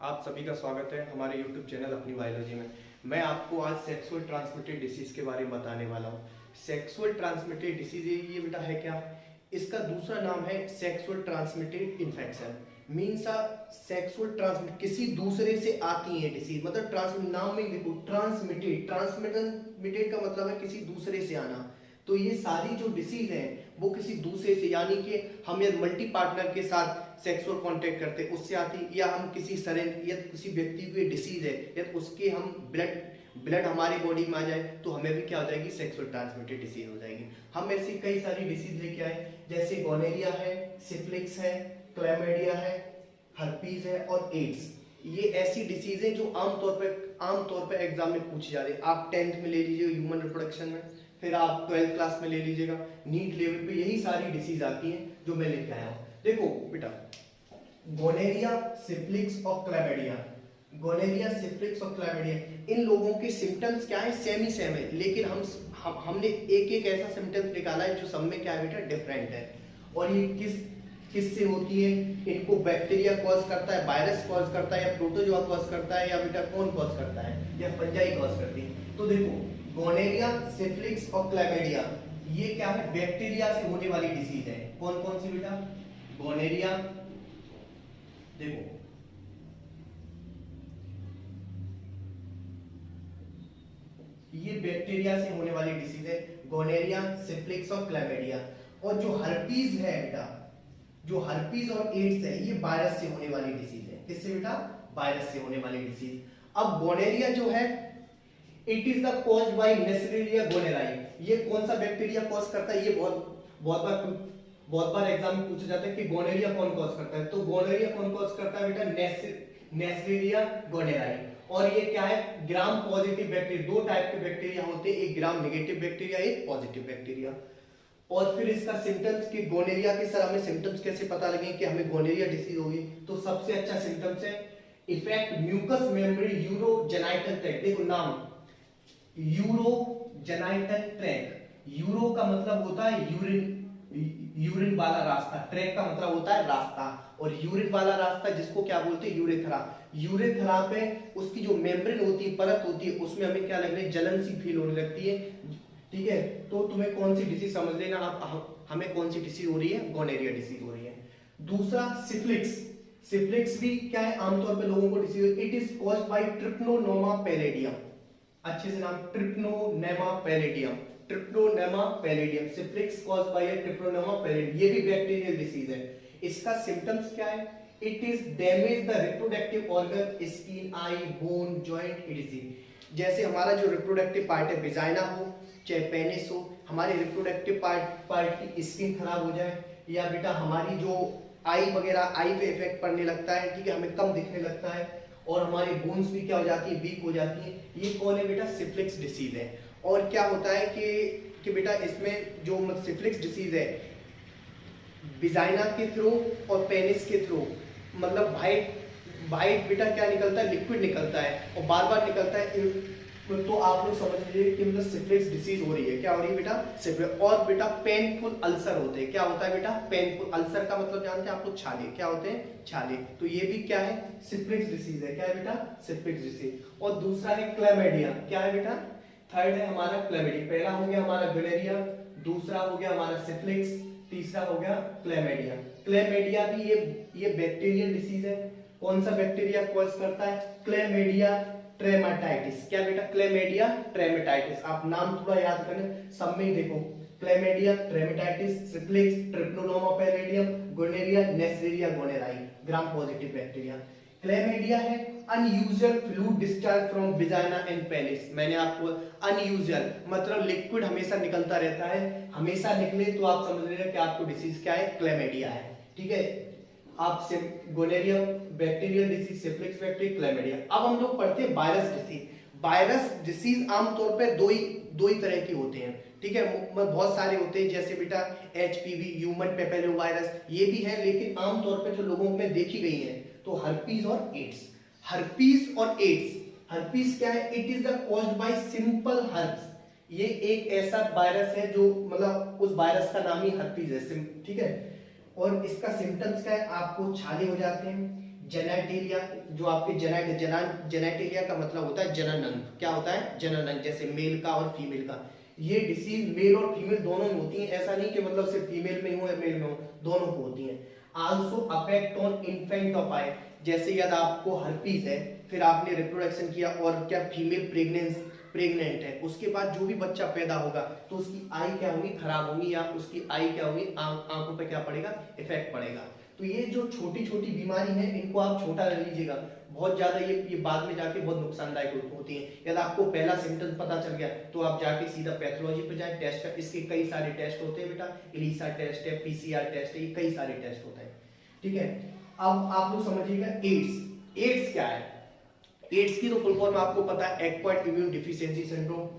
आप सभी का स्वागत है हमारे YouTube चैनल अपनी बायोलॉजी में। मैं आपको आज सेक्सुअल ट्रांसमिटेड डिसीज के बारे में बताने वाला हूँ। सेक्सुअल ट्रांसमिटेड डिसीज ये बेटा है क्या? इसका दूसरा नाम है sexual transmitted infection. Means sexual transmit किसी दूसरे से आती है डिसीज, मतलब ट्रांसमिट नाम में देखो, ट्रांसमिटेड ट्रांसमिटेड का मतलब है किसी दूसरे से आना। तो ये सारी जो डिसीज है वो किसी दूसरे से, यानी कि हम यदि मल्टी पार्टनर के साथ सेक्सुअल कांटेक्ट करते हैं उससे आती, या हम किसी सरेन या किसी व्यक्ति को डिसीज है या उसके हम ब्लड हमारी बॉडी में आ जाए तो हमें भी क्या हो जाएगी, सेक्सुअल ट्रांसमिटेड डिसीज हो जाएगी। हम ऐसी कई सारी डिसीज लेके आए, जैसे गोनेरिया है, सिफिलिस है, क्लैमिडिया है, हर्पीज है और एड्स। ये ऐसी डिसीज है जो आमतौर पर एग्जाम में पूछी जा रही है। आप 10th में ले लीजिए ह्यूमन रिप्रोडक्शन में, फिर आप 12th क्लास में ले लीजिएगा, नीट लेवल पे यही सारी डिसीज आती हैं जो मैं लेके आया हूँ। देखो बेटा, गोनेरिया, सिफिलिस और क्लैमिडिया, गोनेरिया, सिफिलिस और क्लैमिडिया, इन लोगों के सिम्टम्स क्या है, सेम ही सेम है, लेकिन हमने एक एक ऐसा सिम्टम्स निकाला है जो सब में क्या है बेटा, डिफरेंट है। और ये किससे होती है? इनको बैक्टीरिया कॉज करता है, वायरस कॉज करता है, या प्रोटोजोआ कॉज करता है, या बेटा कौन कॉज करता है, या फंजाई कॉज करती है। तो देखो, गोनेरिया, सिफिलिस और क्लैमिडिया ये क्या है, बैक्टीरिया से होने वाली डिसीज है। कौन कौन सी बेटा? गोनेरिया, देखो ये बैक्टीरिया से होने वाली डिसीज है, गोनेरिया, सिफिलिस और क्लैमिडिया। और जो हर्पीज है बेटा, जो हर्पीज और एड्स है, ये वायरस से होने वाली डिसीज है। किससे बेटा? वायरस से होने वाली डिसीज। अब गोनेरिया जो है, it is the caused by Neisseria gonorrhoeae. ये कौन सा बैक्टीरिया कॉज करता है? ये बहुत बार एग्जाम में पूछा जाता है कि गोनेरिया कौन कॉज करता है। तो गोनेरिया कौन कॉज करता है बेटा? नेस्लेरिया गोनेराई। और ये क्या है, ग्राम पॉजिटिव बैक्टीरिया। दो टाइप के बैक्टीरिया होते हैं, एक ग्राम नेगेटिव बैक्टीरिया, एक पॉजिटिव बैक्टीरिया। और फिर इसका सिम्टम्स कि गोनेरिया के, सर हमें सिम्टम्स कैसे पता लगे कि हमें गोनेरिया डिसीज होगी? तो सबसे अच्छा सिम्टम्स है effect mucous membrane urogenital tract. देखो नाम, यूरोजेनाइटल ट्रैक्ट। यूरो का मतलब होता है यूरिन वाला रास्ता, ट्रैक का मतलब होता है रास्ता, और यूरिन वाला रास्ता जिसको क्या बोलते हैं, यूरेथ्रा। यूरेथ्रा पे उसकी जो मेम्ब्रेन होती है, परत होती है, उसमें हमें क्या लगने, जलन सी फील होने लगती है। ठीक है, तो तुम्हें कौन सी डिसीज समझ लेना आप, हमें कौन सी डिसीज हो रही है, गोनेरिया डिसीज हो रही है। दूसरा सिफिलिस। सिफिलिस भी क्या है, आमतौर पे लोगों को disease, it is caused by Treponema pallidum. अच्छे से नाम, Treponema pallidum, Treponema pallidum. Syphilis caused by Treponema pallidum, ये भी बैक्टीरियल डिसीज है। इसका सिम्टम्स क्या है? It is damage the reproductive organ, skin, eye, bone, joint, etc. जैसे हमारा जो रिप्रोडक्टिव पार्ट है, विजाइना हो चाहे पेनिस हो, हमारे रिप्रोडक्टिव पार्ट की स्किन खराब हो जाए, या बेटा हमारी जो आई वगैरह, आई पे इफेक्ट पड़ने लगता है, ठीक है, हमें कम दिखने लगता है, और हमारी बोन्स भी क्या हो जाती है, वीक हो जाती है। ये कौन है बेटा? सिफिलिस डिसीज है। और क्या होता है कि बेटा इसमें जो सिफिलिस डिसीज है, विजाइना के थ्रू और पेनिस के थ्रू, मतलब वाइट बेटा क्या निकलता है, लिक्विड निकलता है, और बार बार निकलता है। तो आप लोग समझ लीजिए कि मतलब सिफिलिस डिसीज हो रही है। क्या हो रही है बेटा? सिफिलिस। और बेटा पेनफुल अल्सर होते हैं। क्या होता है बेटा? पेनफुल अल्सर का मतलब जानते हैं आप लोग, छाले। क्या होते हैं? छाले। तो ये भी क्या है, सिफिलिस डिसीज है। क्या है बेटा? Syphilis disease. और दूसरा है क्लैमिडिया। क्या है बेटा? थर्ड है हमारा क्लैमिडिया। पहला हो गया हमारा गोनेरिया, दूसरा हो गया हमारा सिफिलिस, तीसरा हो गया क्लैमिडिया। क्लैमिडिया भी ये बैक्टीरियल डिसीज है। कौन सा बैक्टीरिया कॉज करता है? Chlamydia trachomatis. क्या बेटा? Chlamydia trachomatis. आप नाम थोड़ा याद करें, सब में ही देखो, Chlamydia trachomatis, syphilis, Treponema pallidum, gonorrhoea, Neisseria gonorrhoeae, gram positive bacteria. Chlamydia है unusual fluid discharge from vagina and penis. मैंने आपको अनयूजुअल मतलब लिक्विड हमेशा निकलता रहता है, हमेशा निकले तो आप समझ लीजिए कि आपको डिसीज क्या है, क्लैमिडिया है। ठीक है, आप gonorrhoea bacterial disease, syphilis bacteria, chlamydia. अब हम लोग पढ़ते हैं वायरस डिसीज। वायरस डिसीज आमतौर पर दो ही तरह के होते हैं। ठीक है, बहुत सारे होते हैं, जैसे बेटा एचपीवी, ह्यूमन पेपिलो वायरस, ये भी है, लेकिन आमतौर पर जो लोगों में देखी गई है तो हर्पीज और एड्स। हर्पीज और एड्स, हर्पीज क्या है? It is the caused bye simple herpes. ये एक ऐसा वायरस है जो, मतलब उस वायरस का नाम ही हर्पीज है। ठीक है, और इसका सिम्टम्स क्या है? आपको छाले हो जाते हैं, जेनेटेलिया, जो आपके जेनेटेलिया का मतलब होता है जनन अंग। क्या होता है? जनन अंग, जैसे मेल का और फीमेल का। ये डिसीज मेल और फीमेल दोनों में होती है, ऐसा नहीं कि मतलब सिर्फ फीमेल में हो या मेल में हो, दोनों को होती है। Also affect on infant of eye, जैसे यदि आपको हर्पीज है, फिर आपने रिप्रोडक्शन किया और क्या फीमेल प्रेग्नेंट है, उसके बाद जो भी बच्चा पैदा होगा तो उसकी आई क्या होगी? खराब होगी, या उसकी आई क्या होगी? आंखों पे क्या पड़ेगा? इफेक्ट पड़ेगा। तो ये जो छोटी छोटी बीमारी है, इनको आप छोटा ले लीजिएगा, बहुत ज्यादा ये बाद में जाके बहुत नुकसानदायक होती हैं। यदि आपको पहला सिम्टम पता चल गया तो आप जाके सीधा पैथोलॉजी पे जाए, टेस्ट कर, इसके कई सारे टेस्ट होते हैं बेटा, एलिसा टेस्ट है, पीसीआर टेस्ट है, ये कई सारे टेस्ट होते हैं। ठीक है, अब आप लोग समझिएगा एड्स। एड्स क्या है? एड्स की तो फुल फॉर्म आपको पता है, acquired immune deficiency syndrome.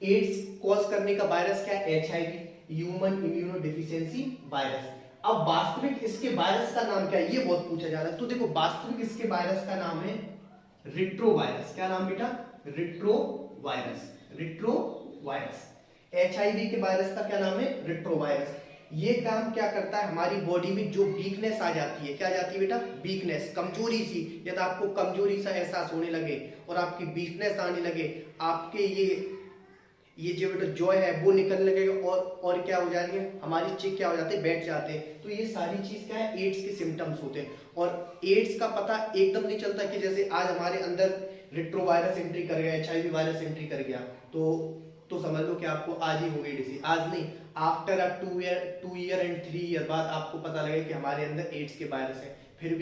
AIDS cause करने का वायरस क्या है? HIV, human immunodeficiency virus. अब वास्तविक इसके वायरस का नाम क्या है, ये बहुत पूछा जा रहा है। तो देखो, वास्तविक इसके वायरस का नाम है रिट्रोवायरस। क्या नाम बेटा? रिट्रोवायरस। रिट्रोवायरस। एचआईवी के वायरस का क्या नाम है? रिट्रोवायरस। ये काम क्या करता है? हमारी बॉडी में जो वीकनेस आ जाती है, क्या जाती है बेटा? वीकनेस, कमजोरी सी। यदि आपको कमजोरी सा एहसास होने लगे और आपकी वीकनेस आने लगे, आपके ये जो बेटा जॉय है वो निकलने लगेगा, और क्या हो जाएंगे? हमारी चिक क्या हो जाते हैं? बैठ जाते हैं। तो ये सारी चीज क्या है? एड्स के सिम्टम्स होते हैं। और एड्स का पता एकदम नहीं चलता कि जैसे आज हमारे अंदर रिट्रोवायरस एंट्री कर गया, एचआईवी वायरस एंट्री कर गया, तो समझ लो कि आपको आज ही हो गई डिसीज। आज नहीं, आफ्टर 2 ईयर एंड 3 ईयर बाद आपको पता लगे कि हमारे अंदर एड्स के वायरस है। फिर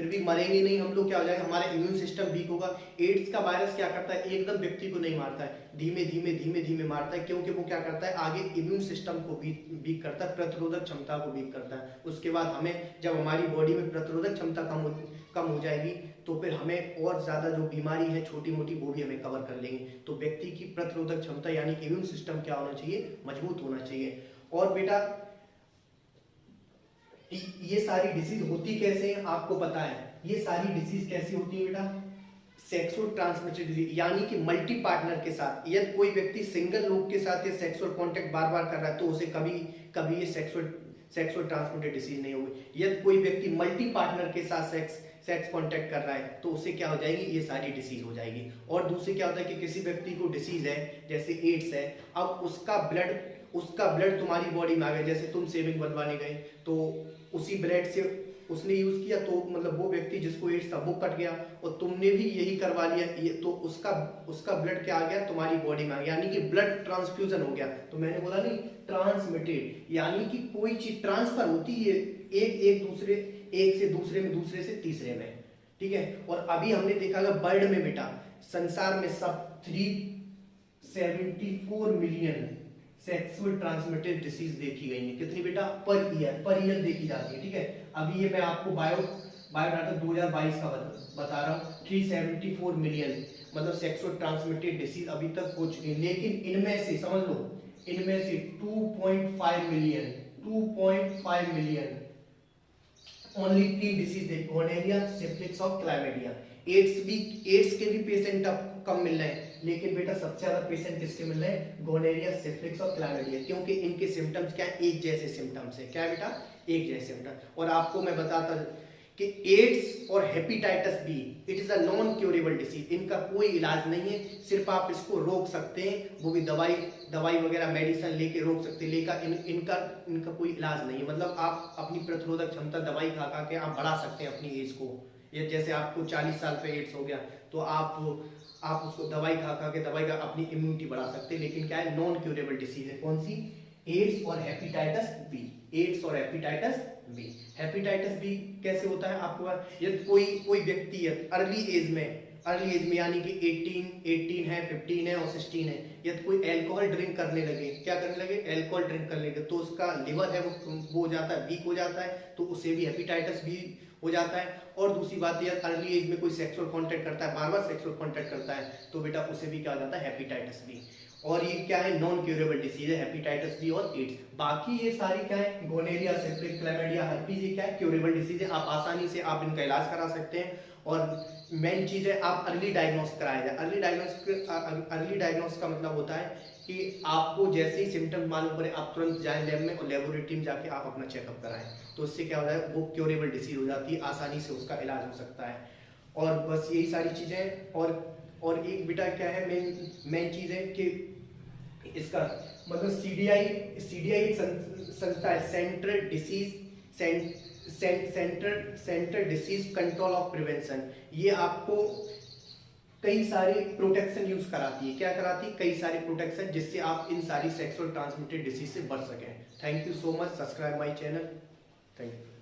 भी मरेंगे नहीं हम लोग, क्या हो जाएगा? हमारा इम्यून सिस्टम वीक होगा। एड्स का वायरस क्या करता है? एकदम व्यक्ति को नहीं मारता है, धीमे धीमे मारता है, क्योंकि वो क्या करता है? आगे इम्यून सिस्टम को वीक करता है, प्रतिरोधक क्षमता को वीक करता है। उसके बाद हमें, जब हमारी बॉडी में प्रतिरोधक क्षमता कम हो जाएगी, तो फिर हमें और ज्यादा जो बीमारी है छोटी मोटी, वो भी हमें कवर कर लेंगे। तो व्यक्ति की प्रतिरोधक क्षमता यानी कि इम्यून सिस्टम क्या होना चाहिए? मजबूत होना चाहिए। और बेटा ये सारी डिसीज होती कैसे हैं आपको पता है? ये सारी डिसीज कैसी होती है बेटा? सेक्सुअल ट्रांसमिटेड डिजीज, यानी कि मल्टी पार्टनर के साथ। यदि कोई व्यक्ति सिंगल लोग के साथ ये सेक्सुअल कांटेक्ट बार बार कर रहा है तो उसे कभी ये सेक्सुअल ट्रांसमिटेड डिसीज नहीं होगी। यदि कोई व्यक्ति मल्टी पार्टनर के साथ सेक्स कांटेक्ट कर रहा है तो उसे क्या हो जाएगी? ये सारी डिसीज हो जाएगी। और दूसरी क्या होता है कि किसी व्यक्ति को डिसीज है, जैसे एड्स है, अब उसका ब्लड तुम्हारी बॉडी में आ गया, जैसे तुम सेविंग बनवाने गए तो उसी ब्लड से उसने यूज किया, तो मतलब वो व्यक्ति जिसको एड्स था वो कट गया, और तुमने भी यही करवा लिया, तो उसका ब्लड क्या आ गया? तुम्हारी बॉडी में आ गया, यानी कि ब्लड ट्रांसफ्यूजन हो गया। तो मैंने बोला नहीं, ट्रांसमिटेड, यानी कि कोई चीज ट्रांसफर होती है एक से दूसरे में, दूसरे से तीसरे में। ठीक है, और अभी हमने देखा वर्ल्ड में बेटा, संसार में सब 374 मिलियन सेक्सुअल ट्रांसमिटेड डिसीज देखी गई है। कितनी बेटा? पर ईयर देखी जाती है। ठीक है, अभी ये मैं आपको बायोडाटा 2022 का बता रहा हूँ। 374 मिलियन मतलब सेक्सुअल ट्रांसमिटेड डिसीज अभी तक हो चुकी है, लेकिन इनमें से समझ लो, इनमें से 2.5 मिलियन ओनली 3 डिसीज है, गोनेरिया, सिफिलिस और क्लैमिडिया। एड्स के भी पेशेंट अब कम मिल रहे हैं, लेकिन बेटा सबसे ज्यादा पेशेंट किसके मिल रहे हैं? गोनेरिया, सिफिलिस और क्लैमिडिया, क्योंकि इनके सिम्टम्स क्या है? एक जैसे सिम्टम्स है। क्या है बेटा? एक जैसे सिम्टम्स। और आपको मैं बताता कि एड्स और hepatitis B, it is a non curable disease. इनका कोई इलाज नहीं है, सिर्फ आप इसको रोक सकते हैं, वो भी दवाई वगैरह मेडिसिन लेके रोक सकते हैं, लेकिन इनका कोई इलाज नहीं है। मतलब आप अपनी प्रतिरोधक क्षमता दवाई खा के आप बढ़ा सकते हैं अपनी एज को। ये जैसे आपको 40 साल पे एड्स हो गया तो आप उसको दवाई खा के अपनी इम्यूनिटी बढ़ा सकते हैं, लेकिन क्या है? नॉन क्योरेबल डिसीज है। कौन सी? एड्स और हेपेटाइटिस बी। एड्स और हेपेटाइटिस बी। हेपेटाइटिस बी कैसे होता है आपको? यदि कोई व्यक्ति है अर्ली एज में यानी कि 18 है, 15 है और 16 है, यदि कोई अल्कोहल ड्रिंक करने लगे, क्या करने लगे? अल्कोहल ड्रिंक करने लगे, तो उसका लिवर है वो हो जाता है, वीक हो जाता है, तो उसे भी हेपेटाइटिस बी हो जाता है। और दूसरी बात यह, अर्ली एज में कोई सेक्सुअल कांटेक्ट करता है, बार बार सेक्सुअल कांटेक्ट करता है, तो बेटा उसे भी क्या हो जाता है? Hepatitis B. और ये क्या है, नॉन क्यूरेबल डिसीज है, हेपेटाइटिस बी और एड्स। बाकी ये सारी क्या है, गोनेरिया, सिफिलिस, क्लैमिडिया, हर्पीज, ये क्या है, क्यूरेबल डिसीज है, आप आसानी से आप इनका इलाज करा सकते हैं। और मेन चीज है आप अर्ली डायग्नोस कराया जाए। अर्ली डायग्नोस का मतलब होता है कि आपको जैसे ही सिम्टम मालूम पड़े आप तुरंत जाएं लैब में और लेबोरेटरी में जाके आप अपना चेकअप कराएं, तो उससे क्या होता है, वो क्यूरेबल डिसीज हो जाती है, आसानी से उसका इलाज हो सकता है। और बस यही सारी चीजें। और एक बेटा क्या है, मेन चीज है कि इसका मतलब सीडीआई एक संस्था है, central disease control of prevention. ये आपको कई सारे प्रोटेक्शन यूज कराती है। क्या कराती है, कई सारे प्रोटेक्शन, जिससे आप इन सारी सेक्सुअल ट्रांसमिटेड डिसीज से बच सकें। Thank you so much, subscribe my channel, thank you.